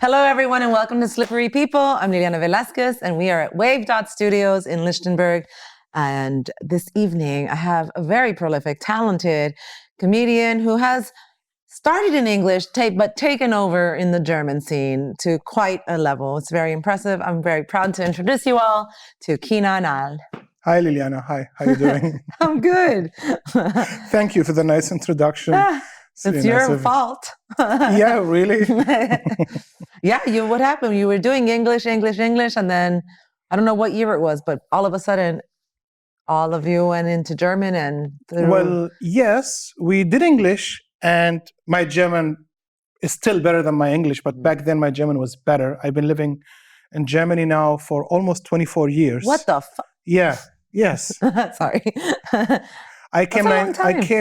Hello, everyone, and welcome to Slippery People. I'm Liliana Velasquez, and we are at Wave Studios in Lichtenberg. And this evening, I have a very prolific, talented comedian who has started in English, but taken over in the German scene to quite a level. It's very impressive. I'm very proud to introduce you all to Kinan. Hi, Liliana. Hi. How are you doing? I'm good. Thank you for the nice introduction. It's your fault. Yeah, really? Yeah, what happened? You were doing English, and then I don't know what year it was, but all of a sudden, all of you went into German and... Well, yes, we did English, and my German is still better than my English, but back then my German was better. I've been living in Germany now for almost 24 years. What the fuck? Yeah, yes. Sorry. I came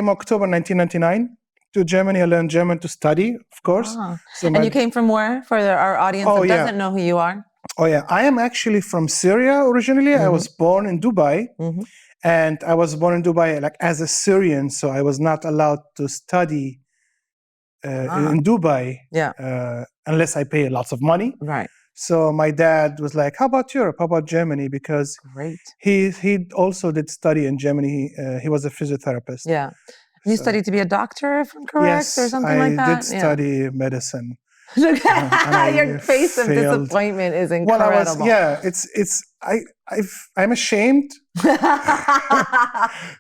October 1999 to Germany. I learned German to study, of course. And you came from where, for our audience that doesn't know who you are? Oh, yeah. I am actually from Syria originally. I was born in Dubai. And I was born in Dubai as a Syrian, so I was not allowed to study in Dubai unless I pay lots of money. Right. So my dad was like, how about Europe? How about Germany? Because he also did study in Germany. He was a physiotherapist. Yeah. You studied to be a doctor, if I'm correct, or something like that? Yes, I did study medicine. Your face of disappointment is incredible. I'm ashamed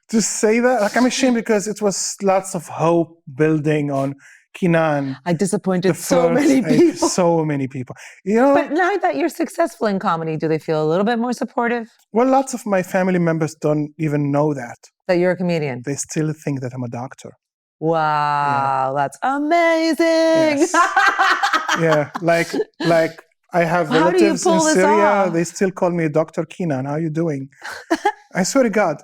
to say that. I'm ashamed because it was lots of hope building on Kinan. I disappointed so many people. So many people. But now that you're successful in comedy, do they feel a little bit more supportive? Well, lots of my family members don't even know that you're a comedian. They still think that I'm a doctor. Wow, that's amazing. Yes. Yeah, like I have relatives in Syria. They still call me Dr. Kinan. How are you doing? I swear to God.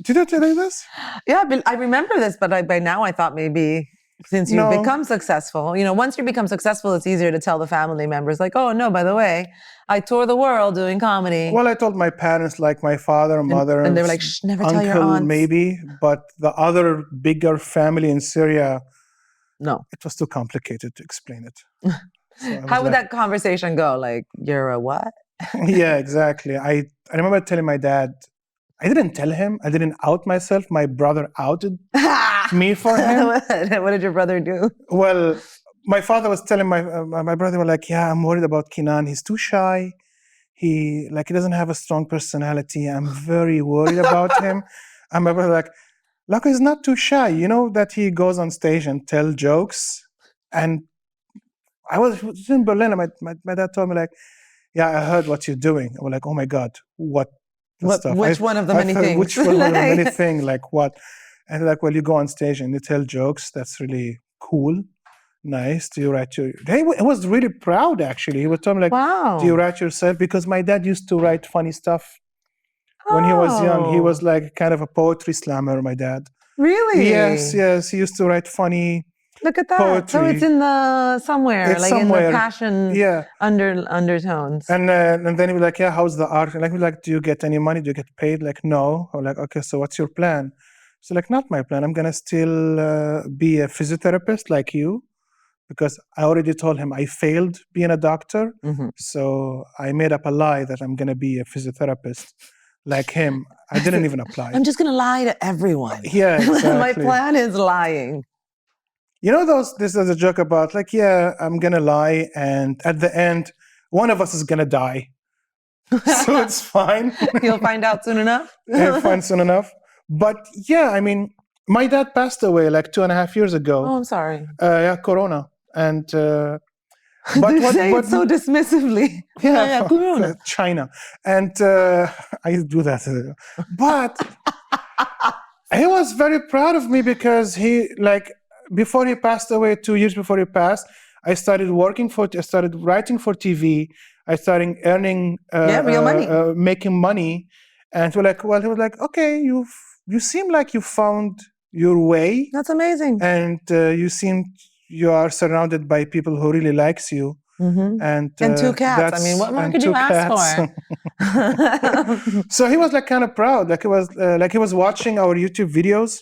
Did I tell you this? Yeah, but I remember this, but by now I thought maybe since you've become successful, once you become successful, it's easier to tell the family members like, oh, no, by the way, I tour the world doing comedy. Well, I told my parents, like my father, mother, and they were like, shh, never tell your uncle, aunts. maybe, but the other bigger family in Syria, no, it was too complicated to explain it. So how would that conversation go? Like, you're a what? Yeah, exactly. I remember telling my dad, I didn't tell him. I didn't out myself. My brother outed me for him. What did your brother do? Well, my father was telling my brother, like, yeah, I'm worried about Kinan. He's too shy. He doesn't have a strong personality. I'm very worried about him. And my brother like, he's not too shy. You know that he goes on stage and tell jokes. And I was in Berlin, and my dad told me, like, yeah, I heard what you're doing. I was like, oh my God, what? Which one of the many things? Which one of the many things? Like what? And like, well, you go on stage and you tell jokes. That's really cool. Nice. Do you write your... He was really proud, actually. He was telling me, like, wow. Do you write yourself? Because my dad used to write funny stuff when he was young. He was like kind of a poetry slammer, my dad. Really? Yes. He used to write funny Look at that. Poetry. So it's in the somewhere, It's like somewhere. in the passion undertones. And then he was like, yeah, how's the art? And like, do you get any money? Do you get paid? Like, no. I'm like, okay, so what's your plan? So like, not my plan. I'm going to still be a physiotherapist like you, because I already told him I failed being a doctor. So I made up a lie that I'm going to be a physiotherapist like him. I didn't even apply. I'm just going to lie to everyone. Yeah, exactly. My plan is lying. You know, this is a joke about like, yeah, I'm going to lie. And at the end, one of us is going to die. So it's fine. You'll find out soon enough? You'll find soon enough. But yeah, I mean, my dad passed away like 2.5 years ago. Oh, I'm sorry. Yeah, Corona. And but they say it so dismissively. Yeah, Corona. China. And I do that. But he was very proud of me because he, like, before he passed away, 2 years before he passed, I started writing for TV. I started earning real money, making money. And he was like, okay, you seem like you found your way. That's amazing. And you are surrounded by people who really likes you. And 2 cats. I mean, what more could you ask for? So he was like kind of proud. Like he was watching our YouTube videos.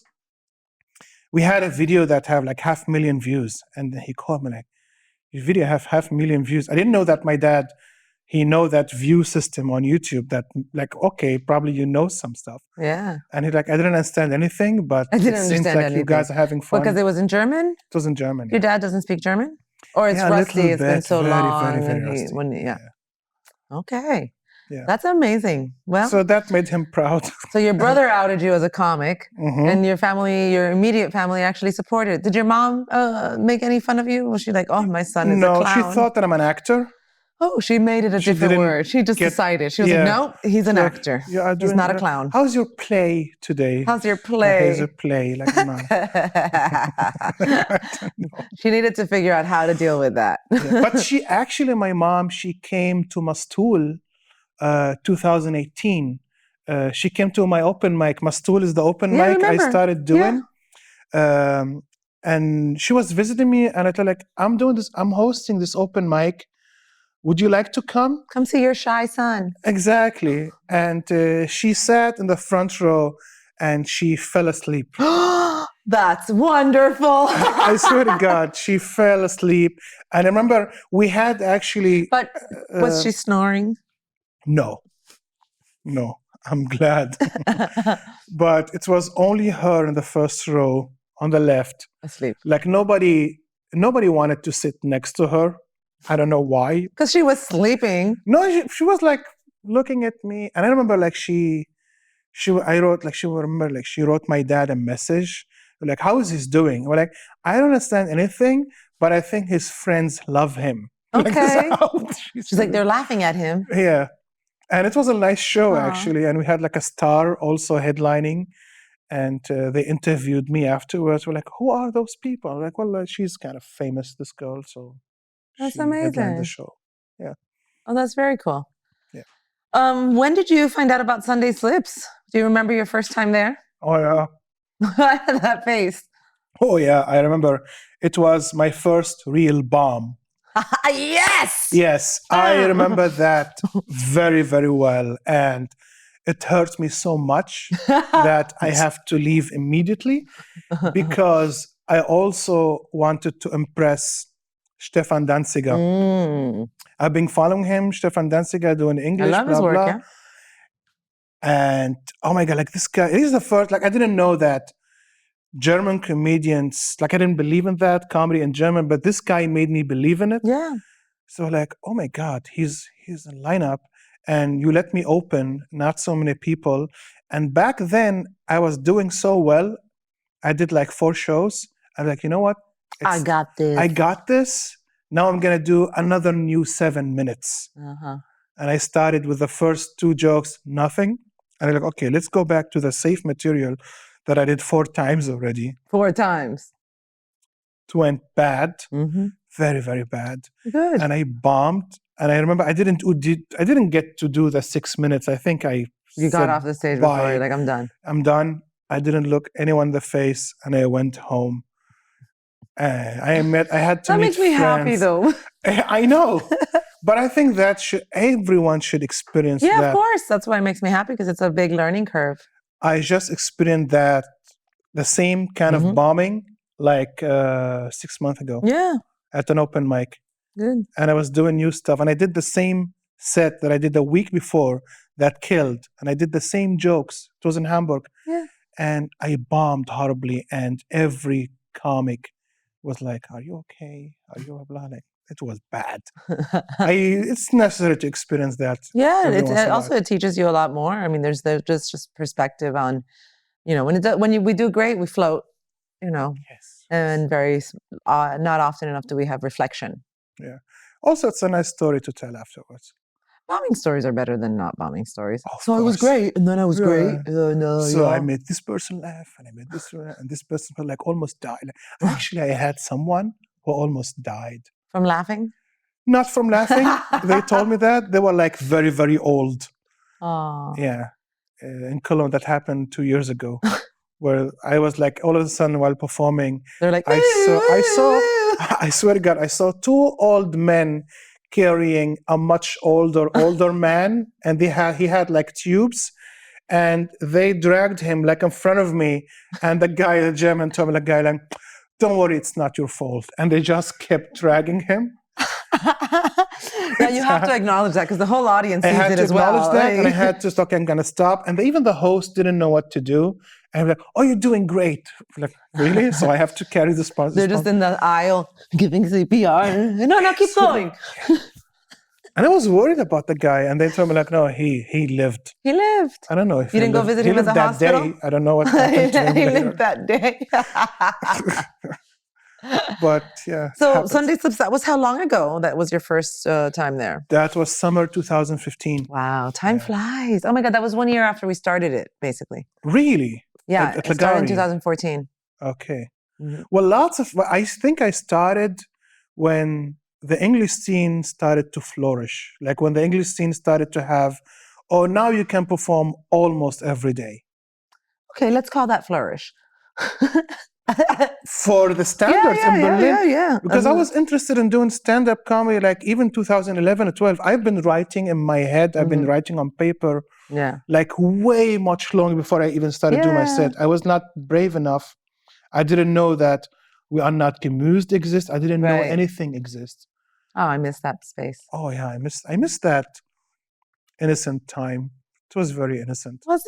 We had a video that have like 500,000 views, and he called me like, your video have 500,000 views. I didn't know that my dad, he know that view system on YouTube that like, okay, probably you know some stuff. Yeah. And he's like, I didn't understand anything, but I didn't it seems understand like anything. you guys are having fun. Because it was in German? It was in German. Your dad doesn't speak German? Or it's Yeah, a rusty, little it's been bit, so very, long. very, very and rusty. yeah. Okay. Yeah. That's amazing. Well, So that made him proud. so your brother outed you as a comic, Mhm. and your family, your immediate family, actually supported it. Did your mom make any fun of you? Was she like, "Oh, my son is a No, clown"? she thought that I'm an actor. Oh, she made it a She different didn't word. She just get- decided. She was like, yeah. "No, he's an She's like, actor. "You are He's doing- not a clown." How's your play today? How's your Here's play? a play. Like, no. She needed to figure out how to deal with that. Yeah. But she actually, my mom, she came to Mastul 2018. She came to my open mic. Mastul is the open Yeah, I mic I remember. started doing. And she was visiting me, and I told her, like, I'm doing this, I'm hosting this open mic. Would you like to come? Come see your shy son. Exactly. And she sat in the front row and she fell asleep. That's wonderful. I swear to God, she fell asleep. And I remember we had actually. But was she snoring? No, I'm glad. But it was only her in the first row on the left. Asleep. Like nobody wanted to sit next to her. I don't know why. Because she was sleeping. No, she was like looking at me, and I remember like she wrote my dad a message, like, how is he doing? We're like, I don't understand anything, but I think his friends love him. Like, Okay. she's She's like, they're laughing at him. yeah, and it was a nice show Aw. actually, and we had like a star also headlining, and they interviewed me afterwards. We're like, who are those people? I'm like, well, she's kind of famous, this girl, so. That's She headlined amazing. the show. Oh, that's very cool. Yeah. When did you find out about Sunday Slips? Do you remember your first time there? Oh yeah. That face. Oh yeah, I remember. It was my first real bomb. Yes. Yes, I remember that very, very well. And it hurts me so much that I have to leave immediately because I also wanted to impress Stefan Danziger. Mm. I've been following him, Stefan Danziger, doing English, I love blah, his work, blah. yeah. And oh my God, like this guy, he's the first, like I didn't know that German comedians, like I didn't believe in that comedy in German, but this guy made me believe in it. Yeah. So like, oh my God, he's in lineup and you let me open, not so many people. And back then I was doing so well. I did like 4 shows. I'm like, you know what? I got this. I got this. Now I'm going to do another new 7 minutes. Uh-huh. And I started with the first 2 jokes, nothing. And I'm like, okay, let's go back to the safe material that I did 4 times already. 4 times. It went bad, Mm-hmm. very, very bad. Good. And I bombed. And I remember I didn't get to do the 6 minutes. I think You got said off the stage before. bye. You're like, I'm done. I'm done. I didn't look anyone in the face, and I went home. I had to That meet makes me happy, friends. though. I know, but I think that everyone should experience Yeah, that. of course. That's why it makes me happy, because it's a big learning curve. I just experienced that, the same kind Mhm. of bombing, like 6 months ago Yeah. at an open mic. Good. And I was doing new stuff, and I did the same set that I did the week before that killed, and I did the same jokes. It was in Hamburg. Yeah. And I bombed horribly, and every comic was like, are you okay? Are you blah? Like, it was bad. It's necessary to experience that. Yeah, every once in a also it teaches you a lot more. I mean, there's just perspective on, when we do great, we float, Yes. and not often enough do we have reflection. Also, it's a nice story to tell afterwards. Bombing stories are better than not bombing stories. Of So I was course. great, and then I was Yeah. great. No, So I made this person laugh, and I made this one, and this person like almost died. Actually, I had someone who almost died. from laughing. Not from laughing. They told me that. They were like very, very old. Oh, Yeah. In Cologne, that happened 2 years ago, where I was like, all of a sudden while performing, they're like, I swear to God, I saw 2 old men carrying a much older man, and he had like tubes, and they dragged him like in front of me, and the German told me, like, don't worry, it's not your fault. And they just kept dragging him. Yeah, you have to acknowledge that because the whole audience I sees had it to as well. acknowledge that, and I had to stop. I'm gonna stop. And even the host didn't know what to do. And I'm like, "Oh, you're doing great." I'm like, really? So I have to carry this part. They're just in the aisle giving CPR. No, keep going. And I was worried about the guy, and they told me like, "No, he lived. He lived. I don't know if You didn't go lived. visit He him at lived the that hospital? day. I don't know what happened to him He later. lived that day. But yeah. it So happened. Sunday Slips, that was how long ago that was your first time there? That was summer 2015. Wow, time flies. Oh my God, that was 1 year after we started it, basically. Really? Yeah, At it started in Lagari? 2014. Okay. Mhm. Well, I think I started when the English scene started to flourish. Like when the English scene started to have, oh, now you can perform almost every day. Okay, let's call that flourish. For the standards in Berlin. yeah. Because I was interested in doing stand-up comedy, like even 2011 or 12. I've been writing in my head. I've been writing on paper, Yeah. like way much longer before I even started doing my Yeah. set. I was not brave enough. I didn't know that we are not gemused exists. I didn't know Right. anything exists. Oh, I missed that space. Oh yeah, I miss that innocent time. It was very innocent. Was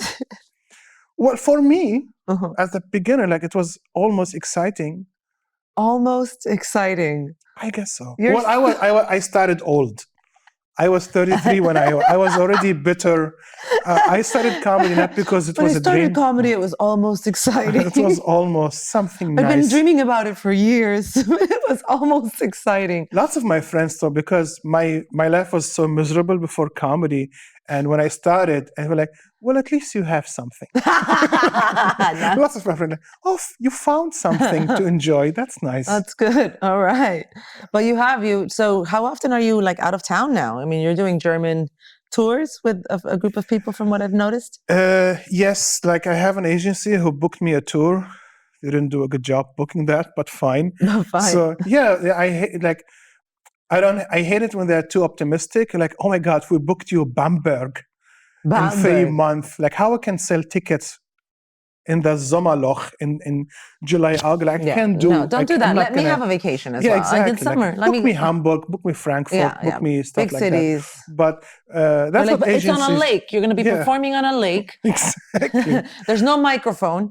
Well, for me, Uh-huh. as a beginner, like it was almost exciting. Almost exciting. I guess so. You're- Well, I started old. I was 33 when I was already bitter. I started comedy not because it When I was a started dream. comedy, it was almost exciting. It was almost something I've been nice. dreaming about it for years. It was almost exciting. Lots of my friends thought because my life was so miserable before comedy, and when I started, and were like, "Well, at least you have something." Lots of my friends, like, "Oh, you found something to enjoy. That's nice." That's good. All right. But so how often are you like out of town now? I mean, you're doing German tours with a group of people from what I've noticed. Yes, like I have an agency who booked me a tour. They didn't do a good job booking that, but fine. No, fine. So yeah, I hate it when they're too optimistic. Like, oh my God, we booked you Bamberg in 3 Bamberg. months. Like, how I can sell tickets in the Sommerloch in July, August? Like, I can't do. No, don't do I'm that. not Let me gonna- have a vacation as Yeah, well. exactly. Like in summer. Like, book me Hamburg, book me Frankfurt, book me stuff big like cities. that. But that's You're like, what but it's agencies. on a lake. You're going to be Yeah. performing on a lake. Exactly. There's no microphone.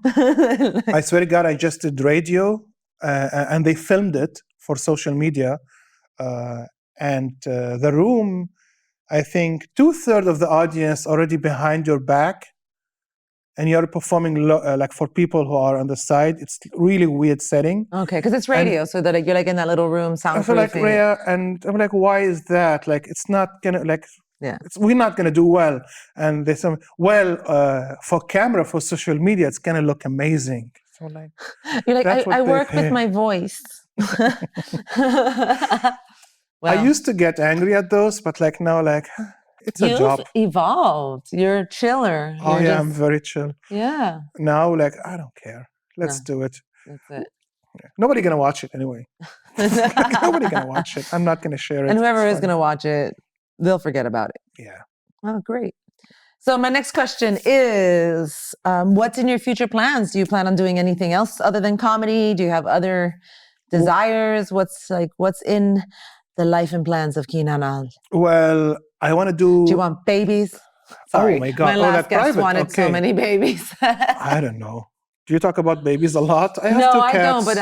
I swear to God, I just did radio, and they filmed it for social media. And the room, I think 2/3 of the audience already behind your back, and you're performing like for people who are on the side. It's really weird setting. Okay, because it's radio, so that you're like in that little room, I feel like soundproofing. Rhea, and I'm like, why is that? Like, it's not gonna like. Yeah. We're not gonna do well. And they say, well, for camera, for social media, it's gonna look amazing. So like, You're like, that's what I they work with pay. my voice. I used to get angry at those, but like now, like it's a You've job. evolved. You're chiller. Oh You're yeah, I'm just- very chill. Yeah, Now, like I don't care. Let's do it. that's it. Yeah. Nobody gonna watch it anyway. Nobody gonna watch it. I'm not gonna share it. And whoever It's is fine. going to watch it, they'll forget about it. Yeah. Oh, great. So my next question is, what's in your future plans? Do you plan on doing anything else other than comedy? Do you have other desires? What's in the life and plans of Kinan? Well, I want to do. Do you want babies? Sorry, Oh my God. my Oh, last that guest private. wanted so Okay. many babies. I don't know. Do you talk about babies a lot? I have No, two I cats. don't. But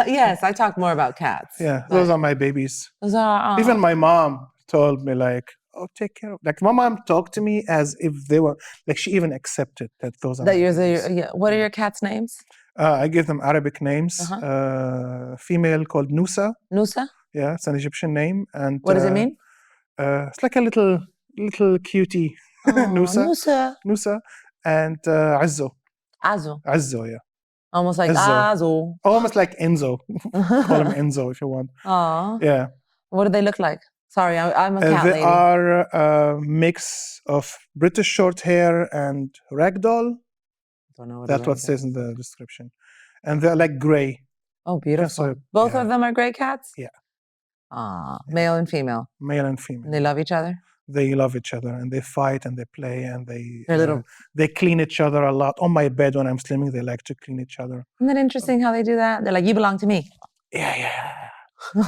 yes, I talk more about cats. Yeah, but those are my babies. those are Even my mom told me like, "Oh, take care of." Like my mom talked to me as if they were like she even accepted that those are. that my yours babies. are. Yeah. What are your cats' names? I give them Arabic names. Female called Nusa. Nusa. Yeah, it's an Egyptian name. And What does it mean? It's like a little cutie. Oh, Nusa. Nusa. Nusa. And Azzo. Azu. Azzo, yeah. Almost like Azu. Azu. Almost like Enzo. Call him Enzo if you want. Aw. Yeah. What do they look like? Sorry, I'm a cat They lady. are a mix of British short hair and ragdoll. Don't know what That's what it says in the description. And they're like gray. Oh, beautiful. so, Both yeah. of them are gray cats? Yeah. Ah, male and female. Male and And female. they love each other? They love each other and they fight and they play and They're little. they clean each other a lot. On my bed when I'm sleeping, they like to clean each other. Isn't that interesting how they do that? They're like, you belong to me. Yeah.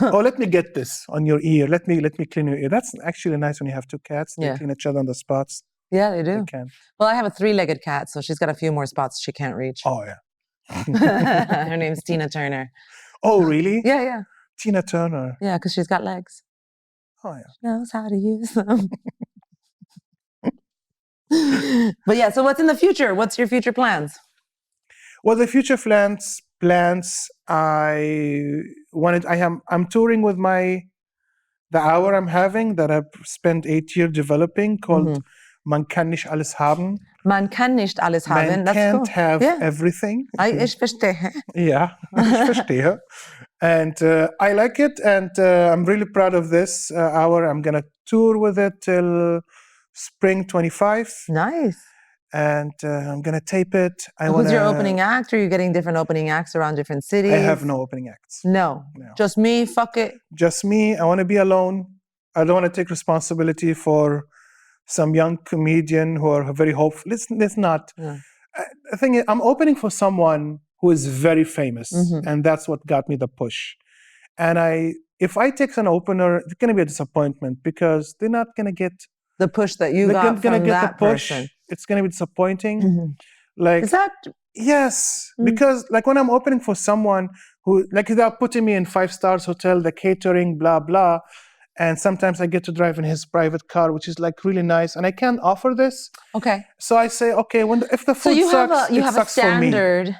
Oh, let me get this on your ear. Let me clean your ear. That's actually nice when you have two cats. They Yeah. clean each other on the spots. Yeah, they do. They can. Well, I have a 3-legged cat, so she's got a few more spots she can't reach. Oh, yeah. Her name's Tina Turner. Oh, really? Yeah, yeah. Tina Turner. Yeah, because she's got legs. Oh, yeah. She knows how to use them. But yeah, so what's in the future? What's your future plans? Well, the future plans. I'm touring with the hour I'm having that I've spent 8 years developing called Man kann nicht alles haben. Man kann nicht alles haben. Man That's can't cool. have Yeah. everything. Ich verstehe. Yeah, ich verstehe. And I like it, and I'm really proud of this hour. I'm gonna tour with it till spring 25. Nice. And I'm gonna tape it. Who's your opening act? Or are you getting different opening acts around different cities? I have no opening acts. No. Just me, fuck it. Just me. I want to be alone. I don't want to take responsibility for some young comedian who are very hopeful. Let's not. Yeah. The thing is, I'm opening for someone who is very famous, and that's what got me the push. And if I take an opener, it's going to be a disappointment because they're not going to get the push that you got from that person. It's going to be disappointing. Like, is that? Yes, because like when I'm opening for someone who, like, they're putting me in 5-star hotel, the catering, blah blah, and sometimes I get to drive in his private car, which is like really nice, and I can't offer this. Okay. So I say, okay, if the food sucks, you have sucks a standard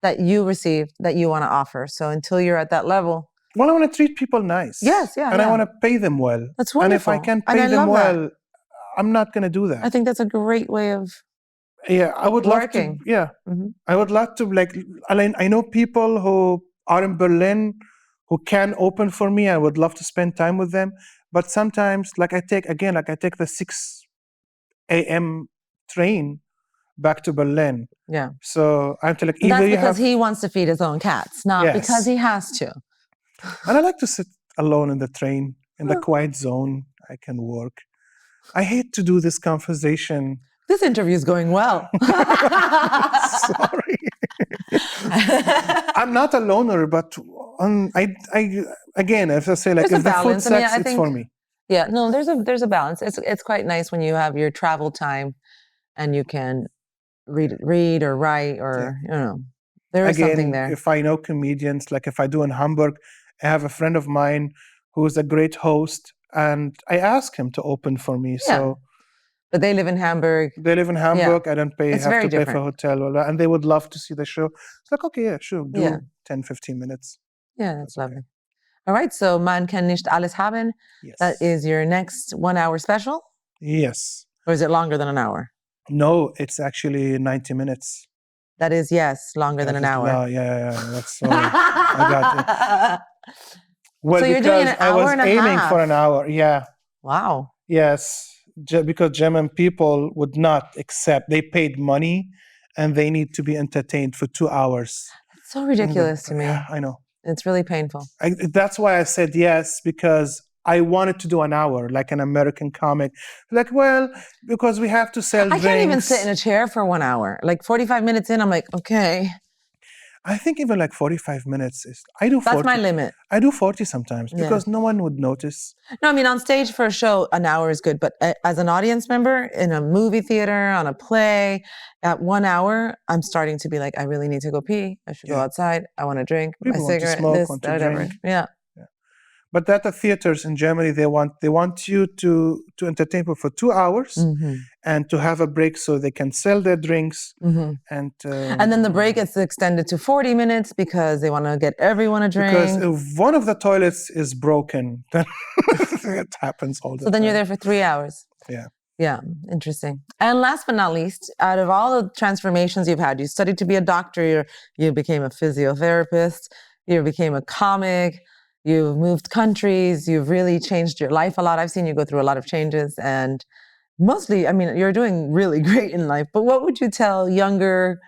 that you receive that you want to offer. So until you're at that level. Well, I want to treat people nice. Yes, yeah. And I want to pay them well. That's wonderful. And if I can't pay them well, I'm not going to do that. I think that's a great way of I would working. Love to, I would love to, like, I know people who are in Berlin who can open for me. I would love to spend time with them. But sometimes, I take the 6 a.m. train back to Berlin. Yeah. So I have to that's because he wants to feed his own cats, not because he has to. And I like to sit alone in the train, in the quiet zone. I can work. I hate to do this conversation. This interview is going well. Sorry. I'm not a loner, but again, as I say, like, if the food sucks, it's for me. Yeah, no, there's a balance. It's quite nice when you have your travel time and you can read or write or, there is something there. If I know comedians, like if I do in Hamburg, I have a friend of mine who's a great host, and I ask him to open for me. Yeah. So, but they live in Hamburg. They live in Hamburg. Yeah. I don't pay. It's have to different. Pay for hotel, and they would love to see the show. It's like, okay, yeah, sure, do 10, 15 minutes. Yeah, that's lovely. All right, so Man kann nicht alles haben. Yes. That is your next 1 hour special? Yes. Or is it longer than an hour? No, it's actually 90 minutes. That is, longer than an hour. No, yeah, that's sorry. I got it. Well, so you're doing an hour and a half. I was aiming for an hour, yeah. Wow. Yes, because German people would not accept. They paid money, and they need to be entertained for 2 hours. That's so ridiculous to me. Yeah, I know. It's really painful. That's why I said yes, because I wanted to do an hour, like an American comic. Like, well, because we have to sell drinks. I can't even sit in a chair for 1 hour. Like 45 minutes in, I'm like, okay. I think even like 45 minutes is, I do 40. That's my limit. I do 40 sometimes because no one would notice. No, I mean, on stage for a show, an hour is good. But as an audience member in a movie theater, on a play, at 1 hour, I'm starting to be like, I really need to go pee. I should go outside. I want to drink People my cigarette, want to whatever. Drink. Yeah. But at the theaters in Germany, they want you to entertain people for 2 hours and to have a break so they can sell their drinks. And then the break is extended to 40 minutes because they want to get everyone a drink. Because if one of the toilets is broken, then it happens all the time. So then you're there for 3 hours. Yeah. Yeah, interesting. And last but not least, out of all the transformations you've had, you studied to be a doctor, you became a physiotherapist, you became a comic, you've moved countries, you've really changed your life a lot. I've seen you go through a lot of changes, and mostly, I mean, you're doing really great in life. But what would you tell younger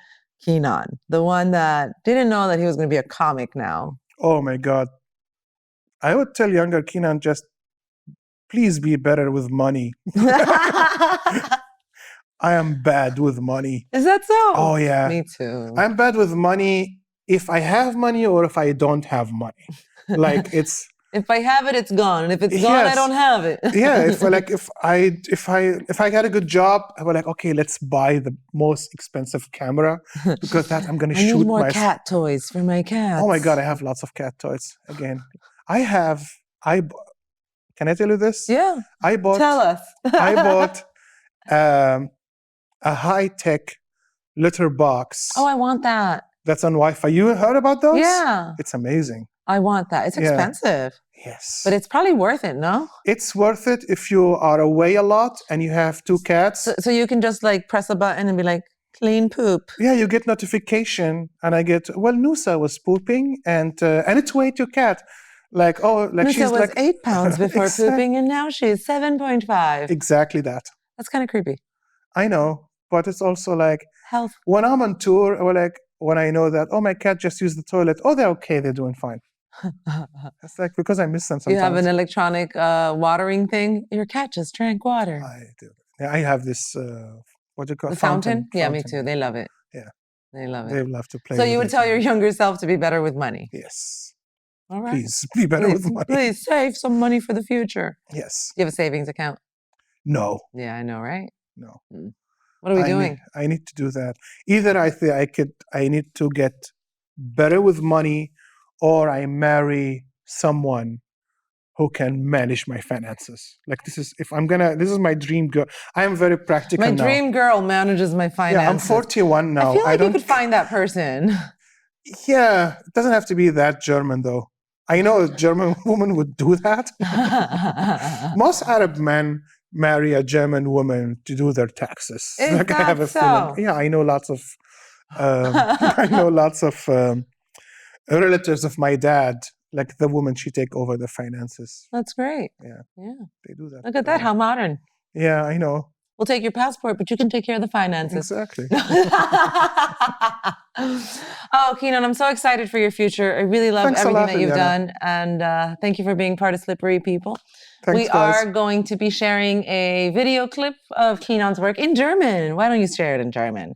Kinan, the one that didn't know that he was going to be a comic now? Oh my God. I would tell younger Kinan, just please be better with money. I am bad with money. Is that so? Oh yeah. Me too. I'm bad with money if I have money or if I don't have money. Like it's. If I have it, it's gone, and if it's gone, I Yes. don't have it. Yeah, if I got a good job, I was like, okay, let's buy the most expensive camera because that I'm gonna I shoot need more my. cat toys for my cats. Oh my god, I have lots of cat toys. Again, can I tell you this? Yeah. I bought. Tell us. I bought a high-tech litter box. Oh, I want that. That's on Wi-Fi. You heard about those? Yeah. It's amazing. I want that. It's Yeah. expensive. Yes. But it's probably worth it, no? It's worth it if you are away a lot and you have 2 cats. So you can just like press a button and be like, clean poop. Yeah, you get notification, and I get, well, Nusa was pooping, and it's weighed your cat. Like, oh, like Nusa she's was like 8 pounds before Exact- pooping, and now she's 7.5. Exactly that. That's kind of creepy. I know, but it's also like Health. when I'm on tour, or like when I know that, oh, my cat just used the toilet. Oh, they're okay. They're doing fine. It's like because I miss them sometimes. You have an electronic watering thing. Your cat just drank water. I do. Yeah, I have this. What do you call The it? fountain? Yeah, me Fountain. too. They love it. Yeah. They love it. They love to play. So with you would it. tell your younger self to be better with money. Yes. All right. Please be better with money. Please save some money for the future. Yes. Do you have a savings account? No. Yeah, I know, right? No. What are we doing? I need to do that. Either I need to get better with money, or I marry someone who can manage my finances. Like this is my dream girl. I am very practical My now. dream girl manages my finances. Yeah, I'm 41 now. I feel like don't. you could find that person. Yeah, it doesn't have to be that German though. I know a German woman would do that. Most Arab men marry a German woman to do their taxes. Is Like I have that a so? feeling. Yeah, I know lots of. Relatives of my dad. Like the woman, she take over the finances. That's great. Yeah. Yeah. They do that. Look at that. How modern. Yeah, I know. We'll take your passport, but you can take care of the finances. Exactly. Oh, Kinan, I'm so excited for your future. I really love Thanks a everything lot, that you've Liliana. done. And thank you for being part of Slippery People. Thanks, We guys. are going to be sharing a video clip of Kinan's work in German. Why don't you share it in German?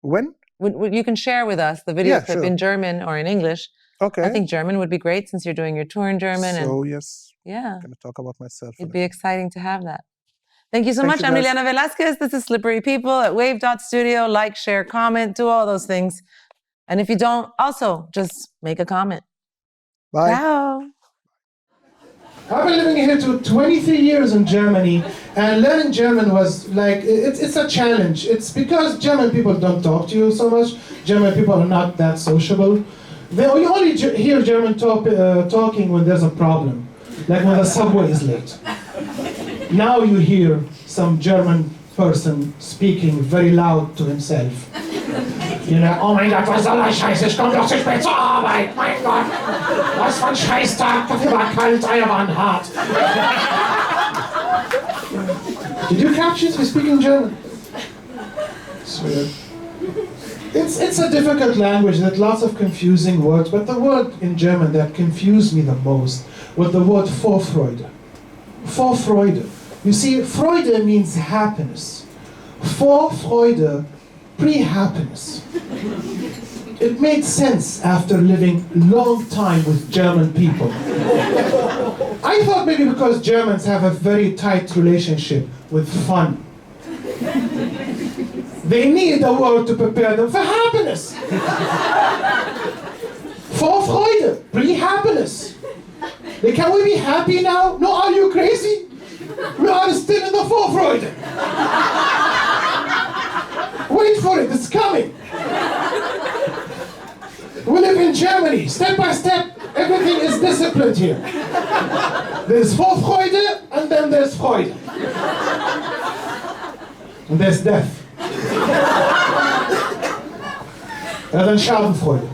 When? You can share with us the video Yeah, clip sure. in German or in English. Okay. I think German would be great since you're doing your tour in German. So and yes, yeah, I'm gonna talk about myself. it'd be exciting to have that. Thank you so Thank much. you, I'm guys. Liliana Velasquez. This is Slippery People at wave.studio. Like, share, comment, do all those things. And if you don't, also just make a comment. Bye. Ciao. I've been living here for 23 years in Germany, and learning German was like, it's a challenge. It's because German people don't talk to you so much. German people are not that sociable. You only hear German talking when there's a problem, like when the subway is late. Now you hear some German person speaking very loud to himself. You know, oh mein Gott, was soll der Scheiß? Ich komm doch zu spät zur Arbeit, mein Gott! Was für ein Scheißtag, Kaffee war kalt, Eier waren hart. Did you catch it? We speak in German. It's weird. It's a difficult language, there's lots of confusing words, but the word in German that confused me the most was the word Vorfreude. Vorfreude. You see, Freude means happiness. Vorfreude, pre-happiness. It made sense after living a long time with German people. I thought maybe because Germans have a very tight relationship with fun. They need a word to prepare them for happiness. Vorfreude, pre-happiness. Can we be happy now? No, are you crazy? We are still in the Vorfreude. Wait for it, it's coming. We live in Germany, step by step, everything is disciplined here. There's Vorfreude, and then there's Freude. And there's death. And then Schadenfreude.